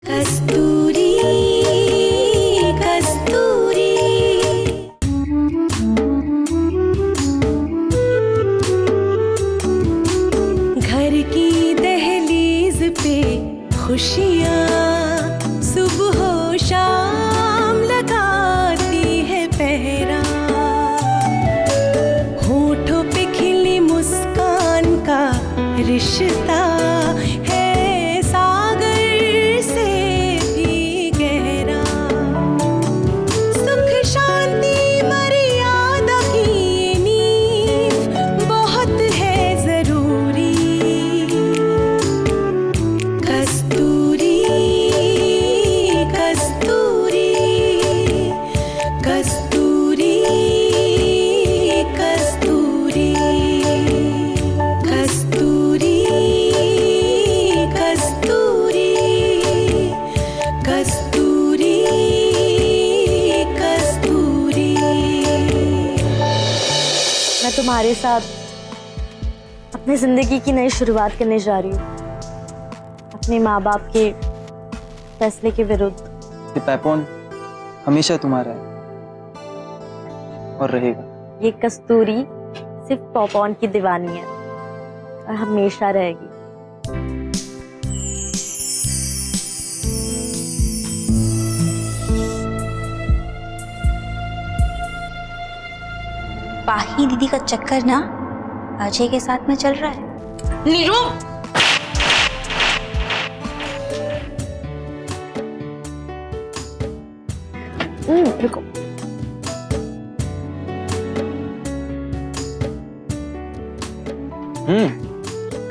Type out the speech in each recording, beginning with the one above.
कस्तूरी कस्तूरी घर की दहलीज पे खुशियाँ सुबह शाम लगाती है पहरा, होठों पे खिली मुस्कान का रिश्ता है सागर से भी गहरा, सुख शांति मर्यादा की नींव बहुत है जरूरी। कस्तूरी कस्तूरी कस्तूरी कस्तूरी कस्तूरी कस्तूरी कस्तूरी कस्तूरी। मैं तुम्हारे साथ अपनी जिंदगी की नई शुरुआत करने जा रही हूँ, अपने माँ बाप के फैसले के विरुद्ध। ये पैपॉन हमेशा तुम्हारा है और रहेगा। ये कस्तूरी सिर्फ पॉपॉन की दीवानी है और हमेशा रहेगी। पाही दीदी का चक्कर ना अजय के साथ में चल रहा है। नीरू, रुको।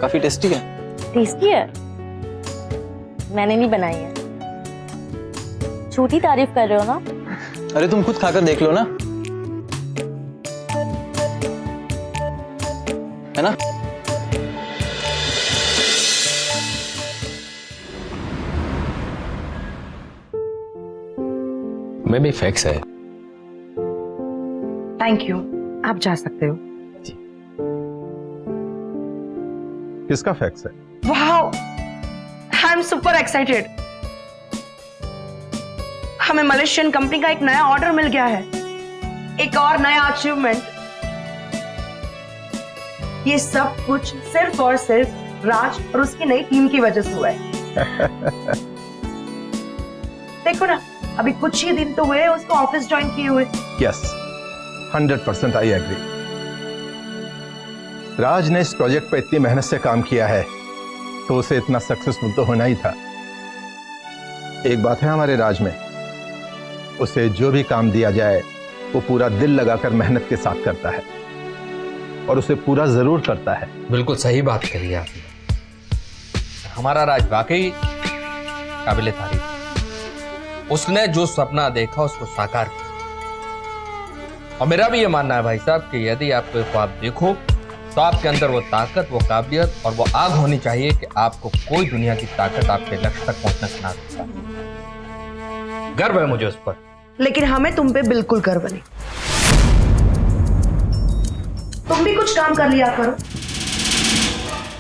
काफी टेस्टी है। टेस्टी है? मैंने नहीं बनाई है, झूठी तारीफ कर रहे हो ना। अरे तुम खुद खाकर देख लो ना, है ना? मैं भी फैक्स है। थैंक यू, आप जा सकते हो। किसका फैक्स है? Wow, I am super excited. हमें मलेशियन कंपनी का एक नया ऑर्डर मिल गया है, एक और नया अचीवमेंट। ये सब कुछ सिर्फ और सिर्फ राज और उसकी नई टीम की वजह से हुआ है। देखो ना, अभी कुछ ही दिन तो हुए उसको ऑफिस ज्वाइन किए हुए। Yes, 100% I agree. राज ने इस प्रोजेक्ट पर इतनी मेहनत से काम किया है तो उसे इतना सक्सेसफुल तो होना ही था। एक बात है हमारे राज में, उसे जो भी काम दिया जाए वो पूरा दिल लगाकर मेहनत के साथ करता है और उसे पूरा जरूर करता है। बिल्कुल सही बात कही आपने। हमारा राज वाकई काबिले तारीफ। उसने जो सपना देखा उसको साकार किया। और मेरा भी ये मानना है भाई साहब कि यदि आप कोई ख्वाब देखो तो आपके अंदर वो ताकत, वो काबिलियत और वो आग होनी चाहिए कि आपको कोई दुनिया की ताकत आपके लक्ष्य तक पहुंचना ना सकता। गर्व है मुझे उस पर। लेकिन हमें तुम पे बिल्कुल गर्व नहीं। तुम भी कुछ काम कर लिया करो।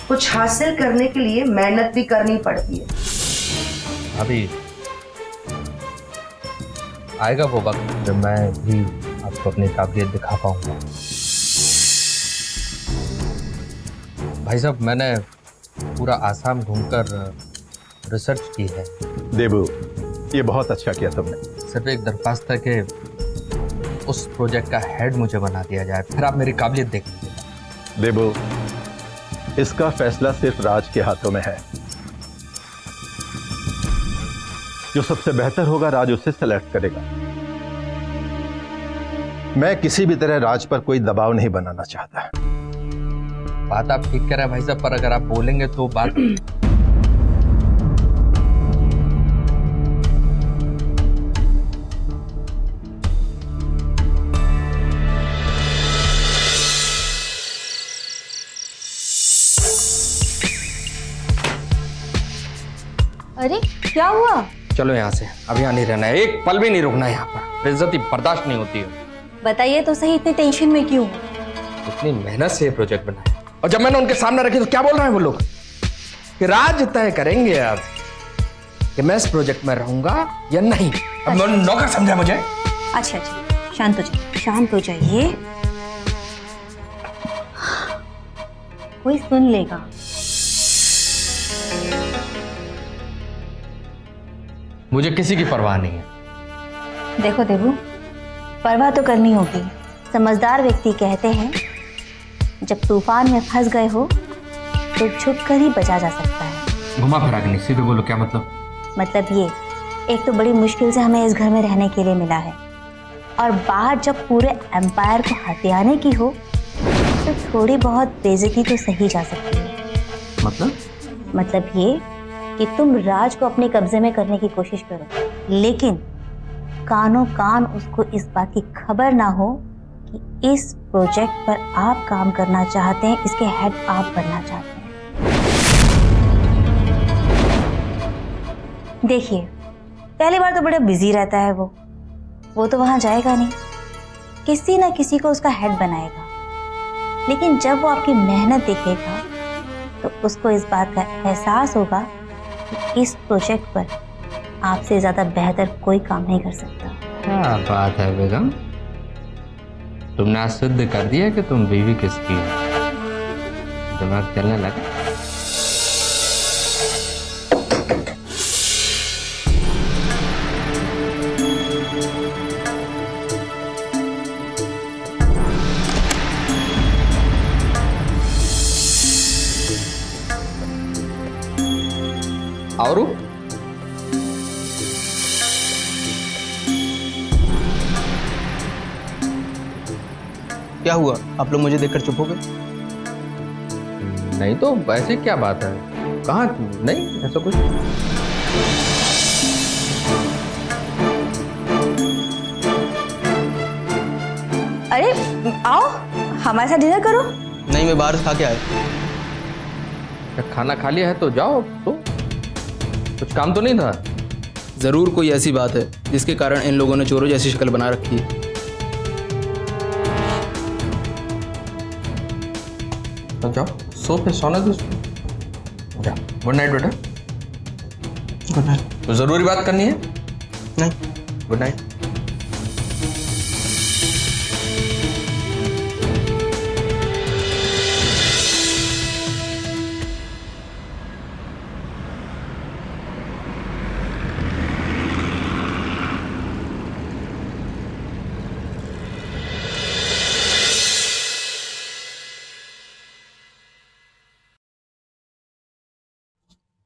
कुछ हासिल करने के लिए मेहनत भी करनी पड़ती है। अभी आएगा वो वक्त जब मैं भी आपको अपनी काबिलियत दिखा पाऊंगा। भाई साहब, मैंने पूरा आसाम घूमकर रिसर्च की है। देबू, ये बहुत अच्छा किया तुमने। सिर्फ एक दरख्वास्त है कि उस प्रोजेक्ट का हेड मुझे बना दिया जाए, फिर आप मेरी काबिलियत देख लीजिएगा। देबू, इसका फैसला सिर्फ राज के हाथों में है। जो सबसे बेहतर होगा राज उसे सेलेक्ट करेगा। मैं किसी भी तरह राज पर कोई दबाव नहीं बनाना चाहता। बात आप ठीक कह रहे हैं भाई साहब, पर अगर आप बोलेंगे तो बात अरे क्या हुआ? चलो यहाँ से, अब यहाँ नहीं रहना है, एक पल भी नहीं रुकना है यहाँ पर। बेइज्जती बर्दाश्त नहीं होती है। बताइए तो सही, इतने टेंशन में क्यों? इतनी मेहनत से ये प्रोजेक्ट बनाया, और जब मैंने उनके सामने रखी तो क्या बोल रहे हैं वो लोग कि राज तय करेंगे अब कि मैं इस प्रोजेक्ट में रहूंगा या नहीं। अब नौकर समझा मुझे। अच्छा अच्छा, शांत हो जाइए, शांत हो जाइए, कोई सुन लेगा। मुझे किसी की परवाह नहीं है। देखो देवू, परवाह तो करनी होगी। समझदार व्यक्ति कहते हैं जब तूफान में फंस गए हो तो छुप कर ही बचा जा सकता है। घुमा फिरा के नहीं, सीधे बोलो क्या मतलब? मतलब ये, एक तो बड़ी मुश्किल से हमें इस घर में रहने के लिए मिला है, और बाहर जब पूरे एम्पायर को हथियाने की हो तो थोड़ी बहुत बेइज्जती तो सही जा सकती है। मतलब ये कि तुम राज को अपने कब्जे में करने की कोशिश करो, लेकिन कानों कान उसको इस बात की खबर ना हो कि इस प्रोजेक्ट पर आप काम करना चाहते हैं, इसके हेड आप बनना चाहते हैं। देखिए, पहली बार तो बड़ा बिजी रहता है वो तो वहां जाएगा नहीं, किसी ना किसी को उसका हेड बनाएगा, लेकिन जब वो आपकी मेहनत देखेगा तो उसको इस बात का एहसास होगा कि इस प्रोजेक्ट पर आपसे ज्यादा बेहतर कोई काम नहीं कर सकता। क्या बात है बेगम, तुमने आज सिद्ध कर दिया कि तुम बीवी किसकी हो। दिमाग चलने लगा। और क्या हुआ, आप लोग मुझे देखकर चुप हो गए? नहीं तो वैसे क्या बात है, कहाँ? नहीं ऐसा कुछ। अरे आओ, हमारे साथ डिनर करो। नहीं, मैं बाहर से खा के आया। खाना खा लिया है तो जाओ। तो कुछ काम तो नहीं था? जरूर कोई ऐसी बात है जिसके कारण इन लोगों ने चोरों जैसी शक्ल बना रखी है। तो जाओ, सोफे सोने दो। जा, गुड नाइट बेटा। Good night. तो जरूरी बात करनी है? नहीं। Good night.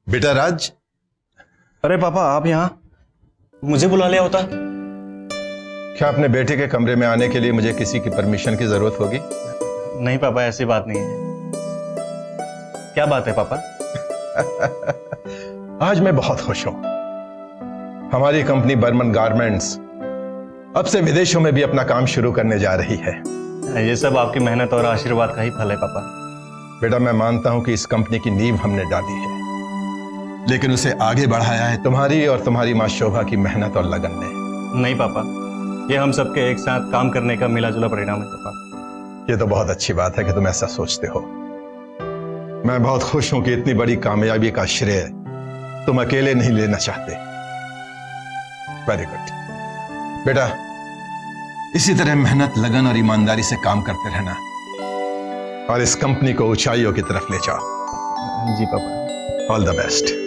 बेटा राज, अरे पापा, आप यहाँ? मुझे बुला लिया होता। क्या अपने बेटे के कमरे में आने के लिए मुझे किसी की परमिशन की जरूरत होगी? नहीं पापा, ऐसी बात नहीं है। क्या बात है पापा? आज मैं बहुत खुश हूं। हमारी कंपनी बर्मन गारमेंट्स अब से विदेशों में भी अपना काम शुरू करने जा रही है। ये सब आपकी मेहनत और आशीर्वाद का ही फल है पापा। बेटा, मैं मानता हूं कि इस कंपनी की नींव हमने डाली है, लेकिन उसे आगे बढ़ाया है तुम्हारी और तुम्हारी मां शोभा की मेहनत और लगन ने। नहीं पापा, ये हम सबके एक साथ काम करने का मिला जुला परिणाम है पापा। ये तो बहुत अच्छी बात है कि तुम ऐसा सोचते हो। मैं बहुत खुश हूं कि इतनी बड़ी कामयाबी का श्रेय तुम अकेले नहीं लेना चाहते। वेरी गुड बेटा, इसी तरह मेहनत, लगन और ईमानदारी से काम करते रहना और इस कंपनी को ऊंचाइयों की तरफ ले जाओ। जी पापा। All the best.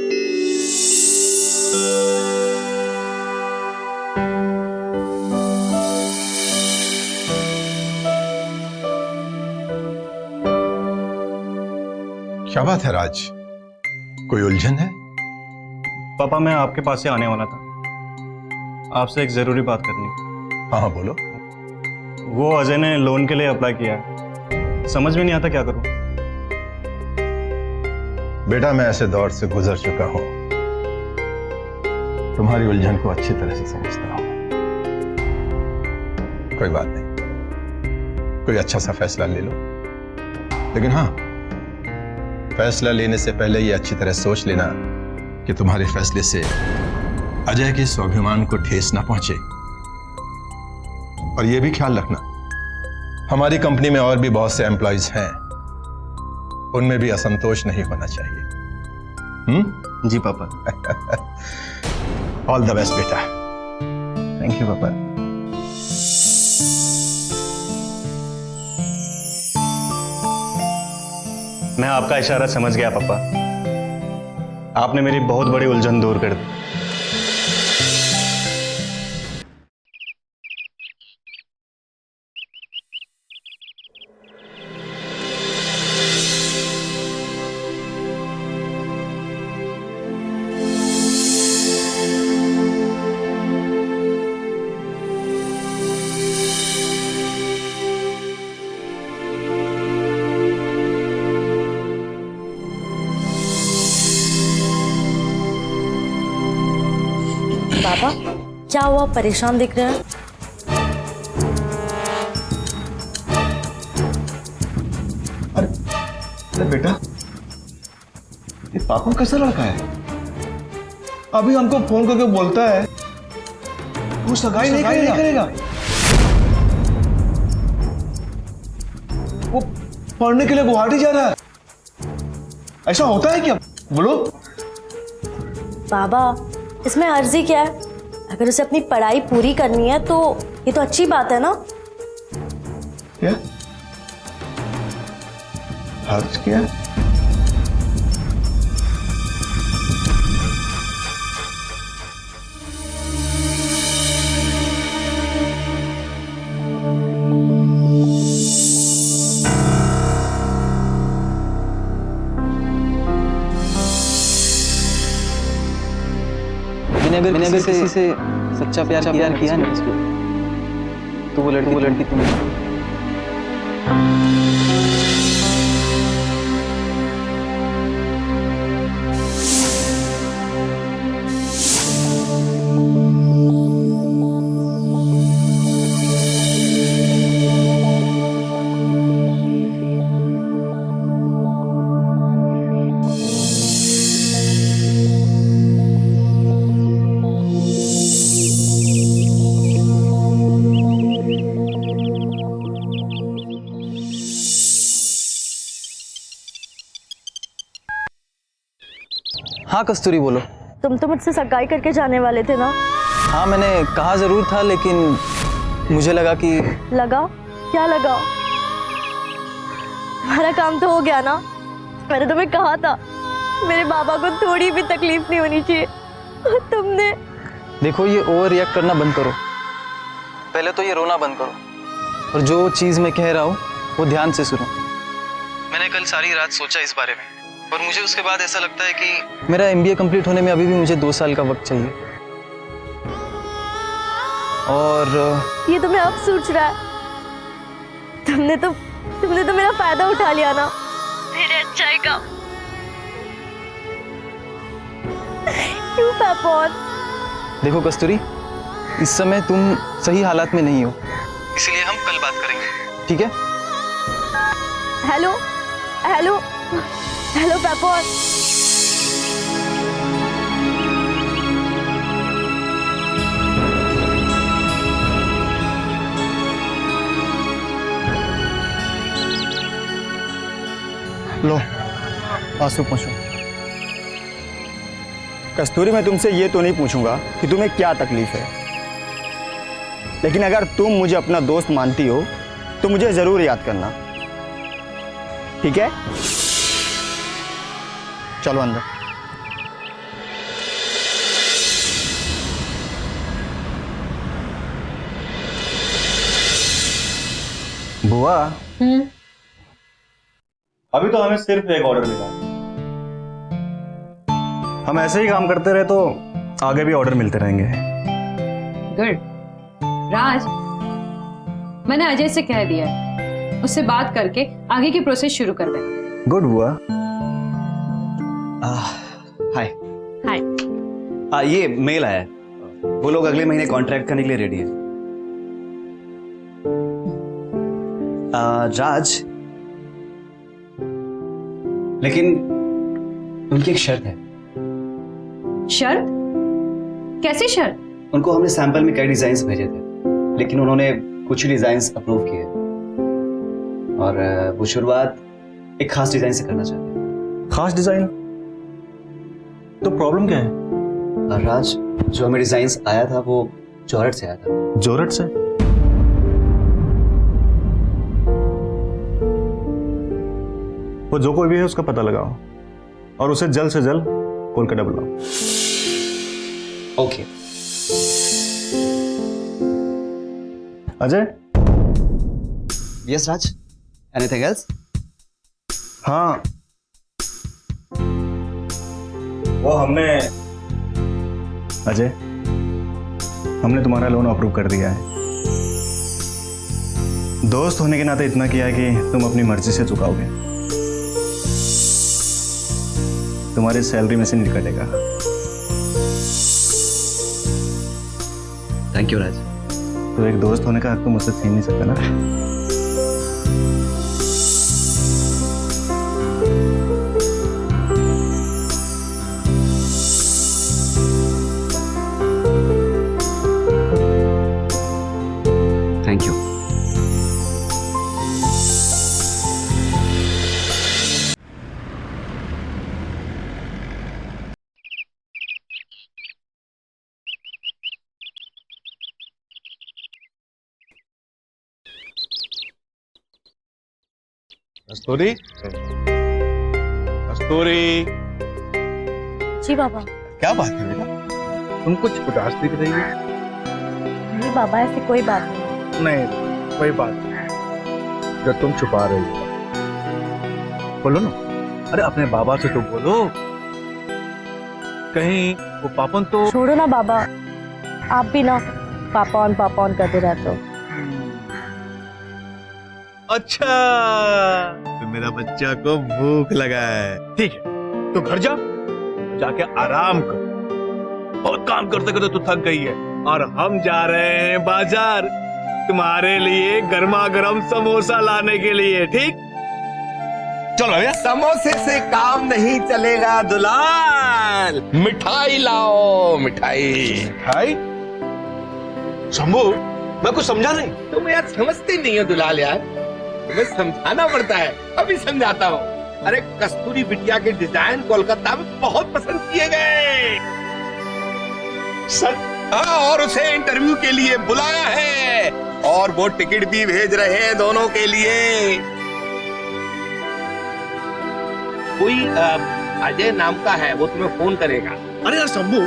क्या बात है राज, कोई उलझन है? पापा, मैं आपके पास से आने वाला था, आपसे एक जरूरी बात करनी। हाँ बोलो। वो अजय ने लोन के लिए अप्लाई किया है, समझ में नहीं आता क्या करूं। बेटा, मैं ऐसे दौर से गुजर चुका हूं, तुम्हारी उलझन को अच्छी तरह से समझता हूं। कोई बात नहीं, कोई अच्छा सा फैसला ले लो, लेकिन हाँ, फैसला लेने से पहले ये अच्छी तरह सोच लेना कि तुम्हारे फैसले से अजय के स्वाभिमान को ठेस ना पहुंचे, और ये भी ख्याल रखना हमारी कंपनी में और भी बहुत से एम्प्लॉयज हैं, उनमें भी असंतोष नहीं होना चाहिए। जी पापा। ऑल द बेस्ट बेटा। थैंक यू पापा। मैं आपका इशारा समझ गया पापा। आपने मेरी बहुत बड़ी उलझन दूर कर दी। पापा क्या हुआ, परेशान दिख रहे हैं? अरे बेटा, ये पापा कैसा लड़का है? अभी हमको फोन करके बोलता है वो सगाई नहीं करेगा। वो पढ़ने के लिए गुवाहाटी जा रहा है। ऐसा होता है क्या? बोलो। बाबा इसमें अर्जी क्या है? अगर उसे अपनी पढ़ाई पूरी करनी है तो ये तो अच्छी बात है ना। क्या हर्ज क्या? मैंने अगर किसी से सच्चा प्यार किया ना इसको, तो वो लड़की तुम। हाँ कस्तूरी बोलो। तुम तो मुझसे सगाई करके जाने वाले थे ना? हाँ मैंने कहा जरूर था, लेकिन मुझे लगा कि लगा? क्या लगा? हमारा काम तो हो गया ना। मैंने तुम्हें कहा था मेरे बाबा को थोड़ी भी तकलीफ नहीं होनी चाहिए, और तुमने। देखो ये ओवर रिएक्ट करना बंद करो। पहले तो ये रोना बंद करो, और जो चीज़ मैं कह रहा हूँ वो ध्यान से सुनो। मैंने कल सारी रात सोचा इस बारे में, और मुझे उसके बाद ऐसा लगता है कि मेरा MBA कंप्लीट होने में अभी भी मुझे 2 साल का वक्त चाहिए। और ये तुम्हें अब सोच रहा है? तुमने तो मेरा फायदा उठा लिया ना, मेरे अच्छाई का। क्यों पापा? देखो कस्तूरी, इस समय तुम सही हालात में नहीं हो, इसलिए हम कल बात करेंगे, ठीक है? हेलो हेलो हेलो पापा। लो आंसू पूछो। कस्तूरी, मैं तुमसे ये तो नहीं पूछूंगा कि तुम्हें क्या तकलीफ है, लेकिन अगर तुम मुझे अपना दोस्त मानती हो तो मुझे जरूर याद करना, ठीक है? चलो अंदर। बुआ, अभी तो हमें सिर्फ एक ऑर्डर मिला है। हम ऐसे ही काम करते रहे तो आगे भी ऑर्डर मिलते रहेंगे। गुड। राज, मैंने अजय से कह दिया है, उससे बात करके आगे की प्रोसेस शुरू कर दें। गुड बुआ। हाय। हाय। ये मेल आया है, वो लोग अगले महीने कॉन्ट्रैक्ट करने के लिए रेडी है। राज, लेकिन उनकी एक शर्त है। शर्त? कैसी शर्त? उनको हमने सैंपल में कई डिजाइन्स भेजे थे, लेकिन उन्होंने कुछ ही डिजाइन्स अप्रूव किए। और वो शुरुआत एक खास डिजाइन से करना चाहते हैं। खास डिजाइन? तो प्रॉब्लम क्या है? और राज, जो हमें डिजाइन आया था वो जॉर्जेट से आया था। जॉर्जेट से? वो जो कोई भी है उसका पता लगाओ और उसे जल्द से जल्द कोलकाता बुलाओ। ओके। अजय? यस राज, एनीथिंग एल्स? हाँ, वो अजय, हमने तुम्हारा लोन अप्रूव कर दिया है। दोस्त होने के नाते इतना किया है कि तुम अपनी मर्जी से चुकाओगे। तुम्हारी सैलरी में से नहीं कटेगा। थैंक यू राज। तो एक दोस्त होने का हक तुम मुझसे छीन नहीं सकता ना। Thank you. कस्तूरी, कस्तूरी, जी बाबा। क्या बात है बेटा? तुम कुछ उदास दिख रही हो। नहीं बाबा, ऐसी कोई बात नहीं। नहीं, कोई बात नहीं जो तुम छुपा रही हो। बोलो ना। अरे अपने बाबा से तो बोलो। कहीं वो पापन तो। छोड़ो ना बाबा, आप भी ना पापा ऑन करते रहते हो। अच्छा, तो मेरा बच्चा को भूख लगा है। ठीक है, तो घर जा, जाके आराम कर। बहुत काम करते करते तो थक गई है और हम जा रहे हैं बाजार तुम्हारे लिए गर्मा गर्म समोसा लाने के लिए। ठीक, चलो भैया। समोसे से काम नहीं चलेगा दुलाल, मिठाई लाओ। मिठाई? मिठाई? शंभू, मैं कुछ समझा नहीं। तुम यार समझते नहीं हो दुलाल यार, तुम्हें समझाना पड़ता है। अभी समझाता हूँ। अरे कस्तूरी बिटिया के डिजाइन कोलकाता में बहुत पसंद किए गए। सर? हाँ, और उसे इंटरव्यू के लिए बुलाया है और वो टिकट भी भेज रहे हैं दोनों के लिए। कोई अजय नाम का है, वो तुम्हें फोन करेगा। अरे यार शंभू,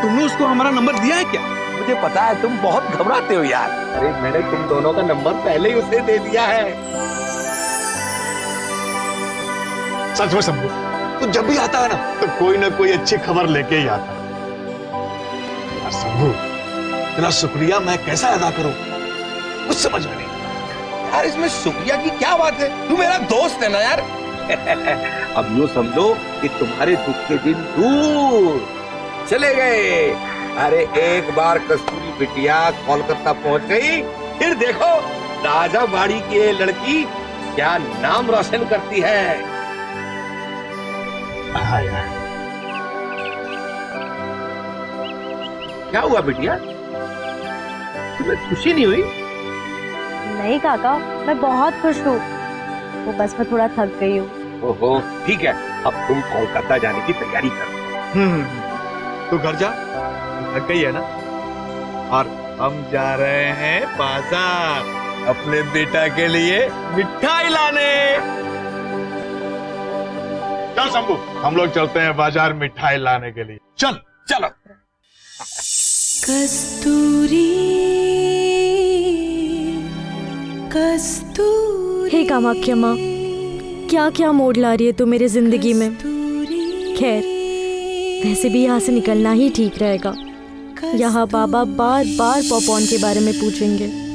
तुमने उसको हमारा नंबर दिया है क्या? मुझे पता है तुम बहुत घबराते हो यार। अरे मैंने तुम दोनों का नंबर पहले ही उसे दे दिया है। सच में शंभू, तो जब भी आता है ना तो कोई ना कोई अच्छी खबर लेके ही आता है। यार शंभू, तेरा शुक्रिया मैं कैसा अदा करूं, कुछ समझ में नहीं। यार इसमें शुक्रिया की क्या बात है, तू मेरा दोस्त है ना यार। अब यूँ समझो कि तुम्हारे दुख के दिन दूर चले गए। अरे एक बार कस्तूरी बिटिया कोलकाता पहुंच गई, फिर देखो राजा बाड़ी की ये लड़की क्या नाम रोशन करती है। हाँ यार। क्या हुआ बिटिया, तुम्हें खुशी नहीं हुई? नहीं काका, मैं बहुत खुश हूँ। वो बस मैं थोड़ा थक गई हूँ। ओहो ठीक है, अब तुम कोलकाता जाने की तैयारी करो। तू घर जा, थक गई है ना। और हम जा रहे हैं बाजार अपने बेटा के लिए मिठाई लाने। चल शंभू, हम लोग चलते हैं बाजार मिठाई लाने के लिए। चल चलो। कस्तूरी, कस्तूरी। हे कामाख्या माँ, क्या क्या मोड़ ला रही है तू मेरी जिंदगी में। खैर, वैसे भी यहाँ से निकलना ही ठीक रहेगा। यहाँ बाबा बार बार पॉपकॉर्न के बारे में पूछेंगे।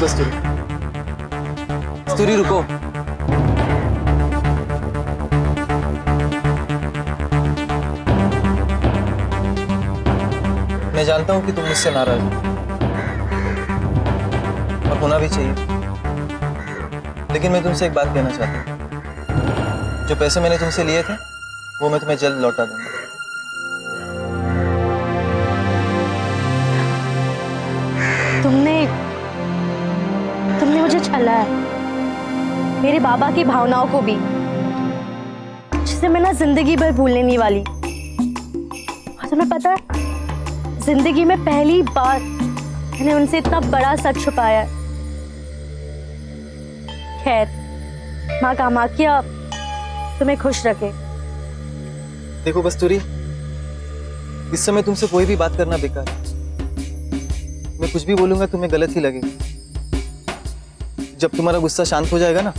कस्तूरी। कस्तूरी रुको। मैं जानता हूं कि तुम मुझसे नाराज हो और होना भी चाहिए, लेकिन मैं तुमसे एक बात कहना चाहता हूँ। जो पैसे मैंने तुमसे लिए थे वो मैं तुम्हें जल्द लौटा दूंगा। तुमने मुझे छला है, मेरे बाबा की भावनाओं को भी, जिसे मैं ना जिंदगी भर भूलने नहीं वाली। और तुम्हें पता है, जिंदगी में पहली बार मैंने उनसे इतना बड़ा सच छुपाया है। खैर, माँ कामाख्या तुम्हें खुश रखे। देखो कस्तूरी, इस समय तुमसे कोई भी बात करना बेकार है। मैं कुछ भी बोलूंगा तुम्हें गलत ही लगेगा। जब तुम्हारा गुस्सा शांत हो जाएगा ना,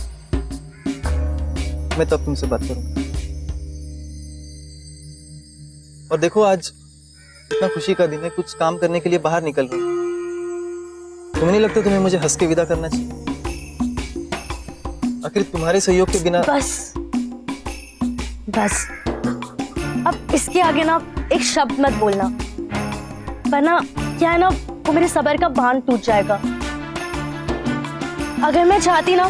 मैं तब तुमसे बात करूंगा। और देखो, आज इतना खुशी का दिन है, कुछ काम करने के लिए बाहर निकल रहा हूं। तुम्हें नहीं लगता तुम्हें मुझे हंस के विदा करना चाहिए? आखिर तुम्हारे सहयोग के बिना। बस अब इसके आगे ना एक शब्द मत बोलना, वरना क्या है ना, वो मेरे सब्र का बांध टूट जाएगा। अगर मैं चाहती ना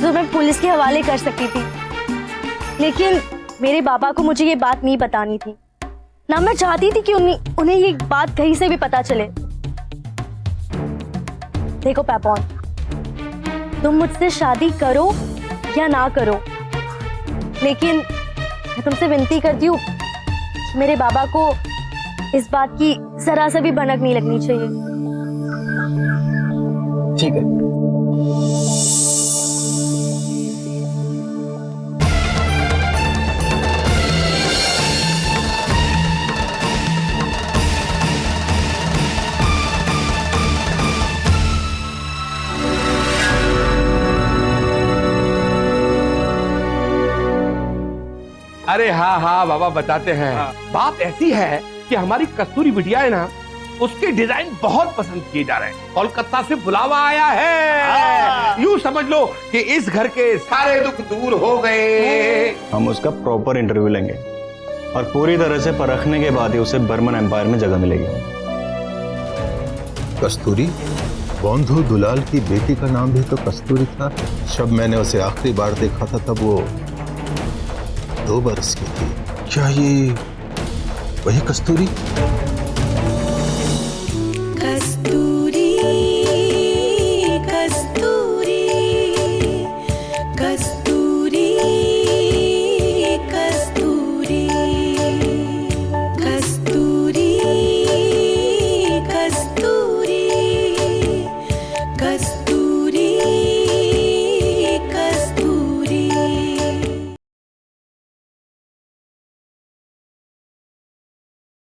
तो मैं पुलिस के हवाले कर सकती थी, लेकिन मेरे बाबा को मुझे ये बात नहीं बतानी थी। ना मैं चाहती थी कि उन्हें ये बात कहीं से भी पता चले। देखो पैपॉन, तुम मुझसे शादी करो या ना करो, लेकिन मैं तुमसे विनती करती हूँ, मेरे बाबा को इस बात की जरा सा भी भनक नहीं लगनी चाहिए। ठीक है। अरे हाँ हाँ बाबा बताते हैं। बात ऐसी है कि हमारी कस्तूरी बिटिया है ना, उसके डिजाइन बहुत पसंद किए जा रहे हैं। कोलकाता से बुलावा आया है। यूं समझ लो कि इस घर के सारे दुख दूर हो गए। हम उसका प्रॉपर इंटरव्यू लेंगे और पूरी तरह से परखने के बाद ही उसे बर्मन एम्पायर में जगह मिलेगी। कस्तूरी, बंधु दुलाल की बेटी का नाम भी तो कस्तूरी था। जब मैंने उसे आखिरी बार देखा था तब वो 2 बरस की थी। क्या ये वही कस्तूरी?